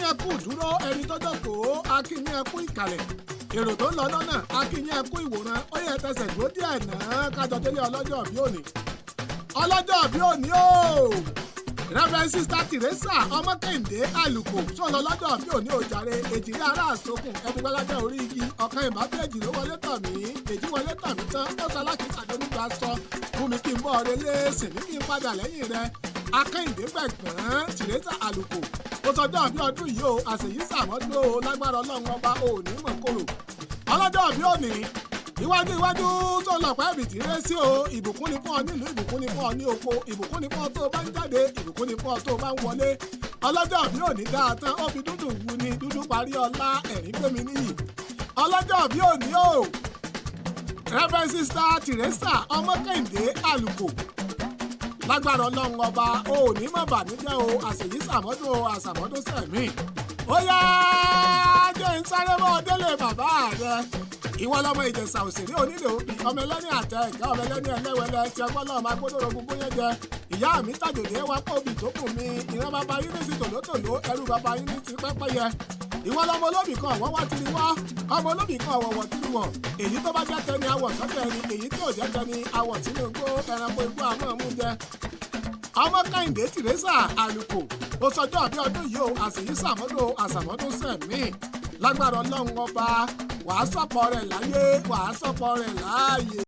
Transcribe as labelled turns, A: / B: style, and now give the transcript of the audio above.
A: ẹ kú dúró ẹni tó jókòó akínyìn ẹ kú ìkàlẹ̀ èrò tó ń lọ lọ́nà akínyìn ẹ kú ìwòran ó yẹ tẹsẹ̀ dúró díẹ̀ náà kájọ délé ọlọ́jọ́ bí òní o Reverend Sister Teresa ọmọ Kẹ́hìndé Àlùkò tó lọ lọ́jọ́ bí òní òjàre èjìrí ará àsokùn ẹbùgbẹ́lájẹ́ orí igi ọ̀kan ìbábẹ́ẹ̀jì ló wọlé tọ̀ mí èjì wọlé tọ̀ mí tán ó sọ alákìísà tó nígbà sọ fún mi kí n bọ́ ọ̀rẹ́ lẹ́sìn ní kí n padà lẹ́yìn rẹ̀ Akẹ́hìndé gbẹ̀gbọ́n Teresa Àlùkò ó sọjọ́ bí ọdún yìí o àṣeyí sàmọ́dún o lágbára Ọlọ́run ọba òní mọ̀kòrò ọlọ́jọ́ bí òní iwájú tó lọ pẹ́ bìtì rẹ́ sí o ìbùkún ni fún ọ nílùú ìbùkún ni fún ọ ní oko ìbùkún ni fún ọ tó o bá ń jáde ìbùkún ni fún ọ tó o bá ń wọlé ọlọ́jọ́ bí òní dáa tán ó fi dúdú wu ni dúdú parí ọlá ẹ̀rín gbémi níyì ọlọ́jọ́ bí òní o Reverend Sister Teresa ọmọ Kẹ́hìndé Àlùkò lágbára Ọlọ́run ọba òní mọ̀ bànújẹ́ o àṣèyí sàmọ́dún o àṣàmọ́dún sẹ̀mí ó yá jẹ́ ń sáré mọ́ délé bàbá rẹ̀ ìwọ lọmọ Ìjẹ̀ṣà òṣèré onílé òbí ọmọ ẹlẹ́ni àtẹ ẹ̀gá ọmọ ẹlẹ́ni ẹlẹ́wẹ̀lẹ́ tí ọgbọ́n náà máa gbódòrò gbogbo yẹn jẹ ìyá mi tàjòdè wá pọ̀ òbí tó kù mi ìran bàbá yín ní ti tòlótòló ẹrú bàbá yín ní ti pẹ́pẹ́yẹ ìwọ lọmọ olóbì kan ọ̀wọ́ wá tiri wá ọmọ olóbì kan ọ̀wọ̀wọ̀ tiri wọ̀ èyí tó bá jẹ́ tẹni awọ̀ sọ́tẹ̀ ẹni èyí tí ò jẹ́ tẹni awọ̀ sínú igbó ẹranko igbó àmọ́ mú jẹ ọmọ Kẹ́hìndé Teresa Àlùkò ó sọjọ́ àbí ọdún yìí o àṣèyí sàmọ́dún àṣàmọ́dún sẹ̀mí lágbára Ọlọ́run ọba wàá sọ̀pọ̀ rẹ̀ láyé wàá sọ̀pọ̀ rẹ̀ láàyè.